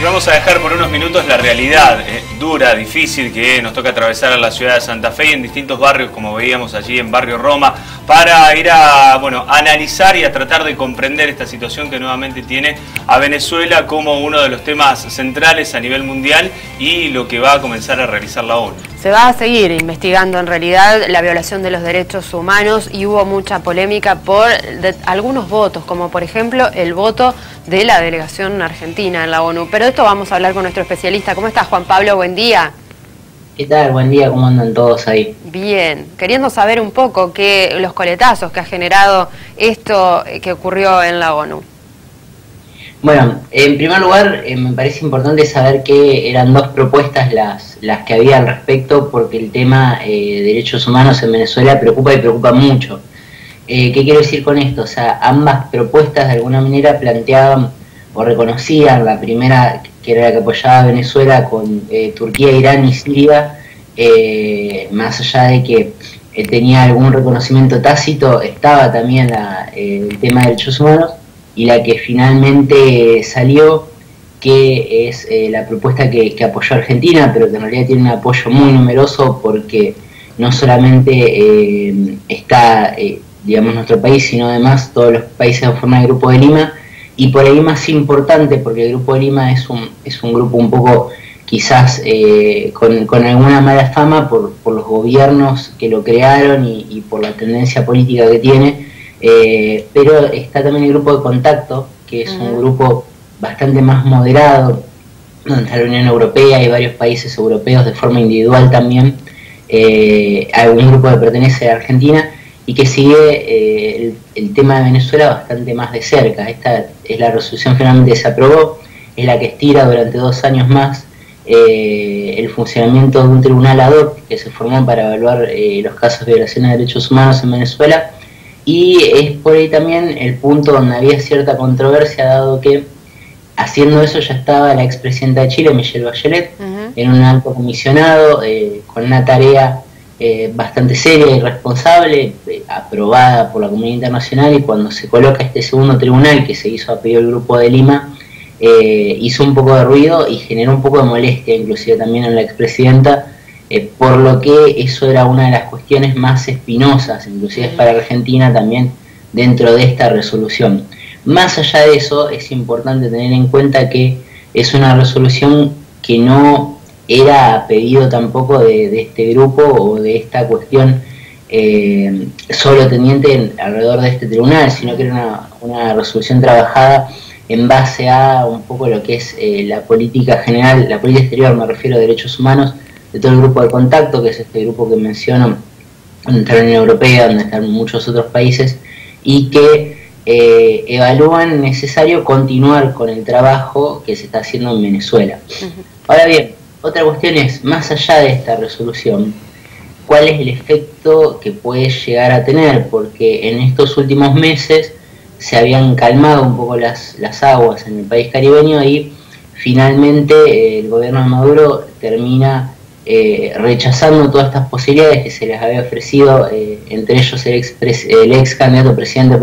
vamos a dejar por unos minutos la realidad dura, difícil que nos toca atravesar a la ciudad de Santa Fe y en distintos barrios, como veíamos allí en Barrio Roma, para ir a analizar y a tratar de comprender esta situación que nuevamente tiene a Venezuela como uno de los temas centrales a nivel mundial y lo que va a comenzar a realizar la ONU. Se va a seguir investigando en realidad la violación de los derechos humanos y hubo mucha polémica por algunos votos, como por ejemplo el voto de la delegación argentina en la ONU. Pero de esto vamos a hablar con nuestro especialista. ¿Cómo estás, Juan Pablo? Buen día. ¿Qué tal? Buen día, ¿cómo andan todos ahí? Bien, queriendo saber un poco los coletazos que ha generado esto que ocurrió en la ONU. Bueno, en primer lugar, me parece importante saber que eran dos propuestas las que había al respecto, porque el tema de derechos humanos en Venezuela preocupa y preocupa mucho. ¿Qué quiero decir con esto? O sea, ambas propuestas de alguna manera planteaban o reconocían, la primera, que era la que apoyaba a Venezuela con Turquía, Irán y Siria, más allá de que tenía algún reconocimiento tácito, estaba también el tema de derechos humanos, y la que finalmente salió, que es la propuesta que apoyó Argentina, pero que en realidad tiene un apoyo muy numeroso porque no solamente está, digamos, nuestro país, sino además todos los países en forma de Grupo de Lima, y por ahí más importante, porque el Grupo de Lima es un grupo un poco quizás con alguna mala fama por los gobiernos que lo crearon y por la tendencia política que tiene, pero está también el Grupo de Contacto, que es un grupo bastante más moderado, donde está la Unión Europea y varios países europeos de forma individual también, algún grupo que pertenece a Argentina y que sigue el tema de Venezuela bastante más de cerca. Esta es la resolución finalmente que se aprobó, es la que estira durante 2 años más el funcionamiento de un tribunal ad hoc que se formó para evaluar los casos de violación de derechos humanos en Venezuela, y es por ahí también el punto donde había cierta controversia, dado que haciendo eso ya estaba la expresidenta de Chile, Michelle Bachelet, en un alto comisionado, con una tarea bastante seria y responsable, aprobada por la comunidad internacional, y cuando se coloca este segundo tribunal, que se hizo a pedido del Grupo de Lima, hizo un poco de ruido y generó un poco de molestia, inclusive también en la expresidenta, por lo que eso era una de las cuestiones más espinosas, inclusive para Argentina también, dentro de esta resolución. Más allá de eso, es importante tener en cuenta que es una resolución que no era a pedido tampoco de este grupo o de esta cuestión solo tendiente alrededor de este tribunal, sino que era una resolución trabajada en base a un poco lo que es la política general, la política exterior, me refiero a derechos humanos, de todo el Grupo de Contacto, que es este grupo que menciono, donde está la Unión Europea, donde están muchos otros países, y que evalúan necesario continuar con el trabajo que se está haciendo en Venezuela. Ahora bien, otra cuestión es, más allá de esta resolución, ¿cuál es el efecto que puede llegar a tener? Porque en estos últimos meses se habían calmado un poco las aguas en el país caribeño y finalmente el gobierno de Maduro termina rechazando todas estas posibilidades que se les había ofrecido, entre ellos el ex candidato presidente,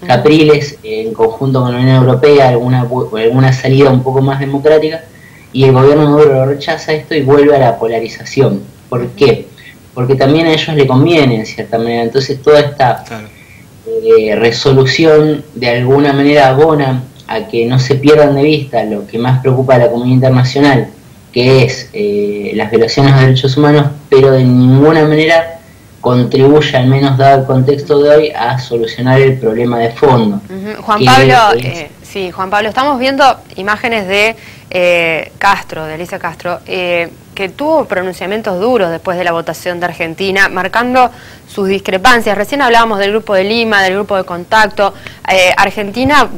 Capriles, en conjunto con la Unión Europea, alguna salida un poco más democrática, y el gobierno de Maduro lo rechaza esto y vuelve a la polarización. ¿Por qué? Porque también a ellos le conviene en cierta manera. Entonces toda esta resolución de alguna manera abona a que no se pierdan de vista lo que más preocupa a la comunidad internacional, que es las violaciones de derechos humanos, pero de ninguna manera contribuye, al menos dado el contexto de hoy, a solucionar el problema de fondo. Juan Pablo, sí, Juan Pablo, estamos viendo imágenes de Castro, de Alicia Castro, que tuvo pronunciamientos duros después de la votación de Argentina, marcando sus discrepancias. Recién hablábamos del Grupo de Lima, del Grupo de Contacto. Argentina,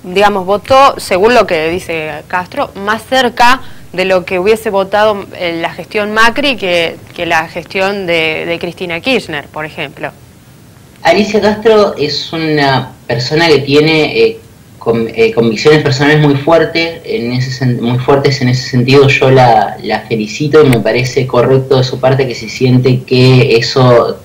digamos, votó, según lo que dice Castro, más cerca de lo que hubiese votado la gestión Macri que la gestión de Cristina Kirchner, por ejemplo. Alicia Castro es una persona que tiene convicciones personales muy fuertes en ese sentido. Yo la felicito y me parece correcto de su parte que se siente que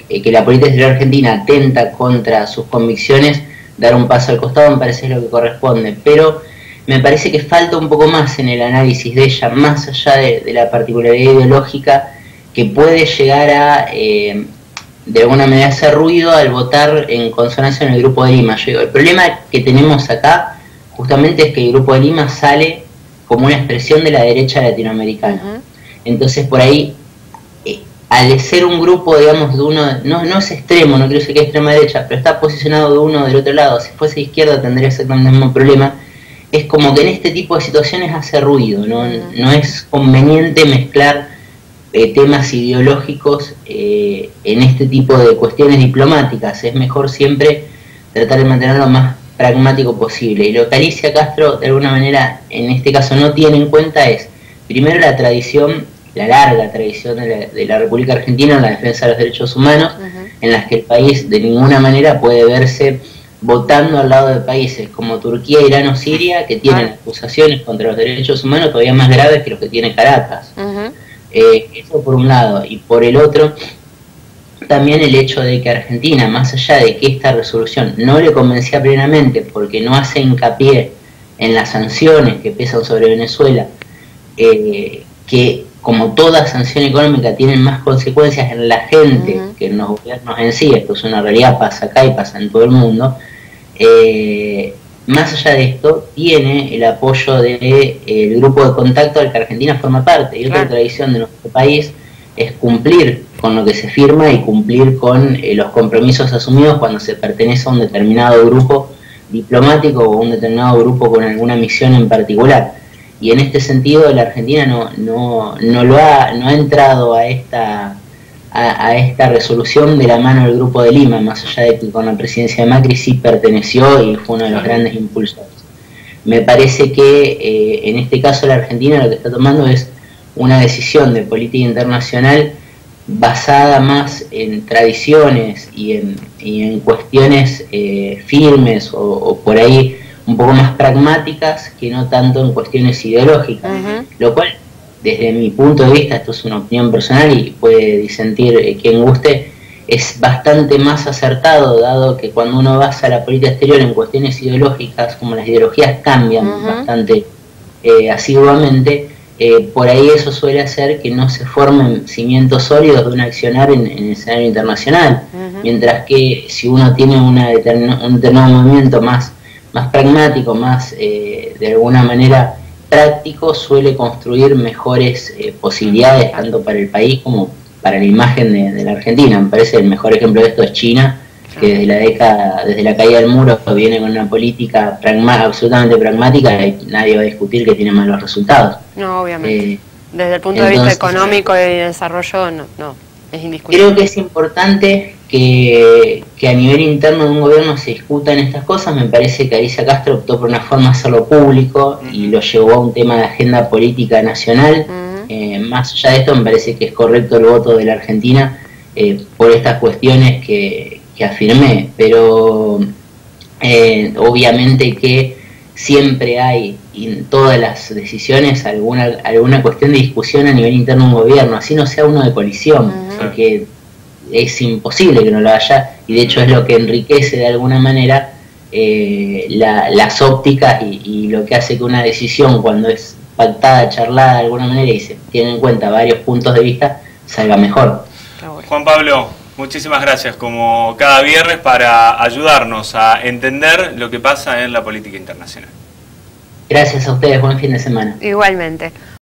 que la política exterior argentina atenta contra sus convicciones, dar un paso al costado me parece lo que corresponde, pero me parece que falta un poco más en el análisis de ella, más allá de la particularidad ideológica, que puede llegar a, de alguna manera, hacer ruido al votar en consonancia en el Grupo de Lima. Yo digo, el problema que tenemos acá justamente es que el Grupo de Lima sale como una expresión de la derecha latinoamericana. Entonces, por ahí, al ser un grupo, digamos, de uno, no es extremo, no quiero decir que es extrema derecha, pero está posicionado de uno del otro lado, si fuese izquierda tendría exactamente el mismo problema. Es como que en este tipo de situaciones hace ruido, no es conveniente mezclar temas ideológicos en este tipo de cuestiones diplomáticas. Es mejor siempre tratar de mantenerlo lo más pragmático posible. Y lo que Alicia Castro de alguna manera en este caso no tiene en cuenta es, primero, la tradición, la larga tradición de la República Argentina en la defensa de los derechos humanos, en las que el país de ninguna manera puede verse votando al lado de países como Turquía, Irán o Siria, que tienen acusaciones contra los derechos humanos todavía más graves que los que tiene Caracas. Eso por un lado. Y por el otro, también el hecho de que Argentina, más allá de que esta resolución no le convencía plenamente porque no hace hincapié en las sanciones que pesan sobre Venezuela, que como toda sanción económica tienen más consecuencias en la gente que en los gobiernos en sí, esto es una realidad, pasa acá y pasa en todo el mundo, más allá de esto, tiene el apoyo del grupo de contacto al que Argentina forma parte. Y otra tradición de nuestro país es cumplir con lo que se firma y cumplir con los compromisos asumidos cuando se pertenece a un determinado grupo diplomático o un determinado grupo con alguna misión en particular. Y en este sentido la Argentina no ha entrado a esta resolución de la mano del Grupo de Lima, más allá de que con la presidencia de Macri sí perteneció y fue uno de los grandes impulsores. Me parece que en este caso la Argentina lo que está tomando es una decisión de política internacional basada más en tradiciones y en cuestiones firmes o por ahí un poco más pragmáticas que no tanto en cuestiones ideológicas, lo cual, desde mi punto de vista, esto es una opinión personal y puede disentir quien guste, es bastante más acertado, dado que cuando uno basa la política exterior en cuestiones ideológicas, como las ideologías cambian bastante asiduamente, por ahí eso suele hacer que no se formen cimientos sólidos de un accionar en el escenario internacional, mientras que si uno tiene un determinado movimiento más pragmático, más de alguna manera práctico, suele construir mejores posibilidades tanto para el país como para la imagen de la Argentina. Me parece el mejor ejemplo de esto es China, que desde la caída del muro viene con una política absolutamente pragmática y nadie va a discutir que tiene malos resultados. No, obviamente. Desde el punto de vista económico y de desarrollo, no, es indiscutible. Creo que es importante que a nivel interno de un gobierno se discutan estas cosas. Me parece que Alicia Castro optó por una forma de hacerlo público y lo llevó a un tema de agenda política nacional. Más allá de esto, me parece que es correcto el voto de la Argentina por estas cuestiones que afirmé, pero obviamente que siempre hay en todas las decisiones alguna cuestión de discusión a nivel interno de un gobierno, así no sea uno de coalición, porque es imposible que no lo haya, y de hecho es lo que enriquece de alguna manera las ópticas y lo que hace que una decisión, cuando es pactada, charlada de alguna manera y se tienen en cuenta varios puntos de vista, salga mejor. Juan Pablo, muchísimas gracias como cada viernes para ayudarnos a entender lo que pasa en la política internacional. Gracias a ustedes, buen fin de semana. Igualmente.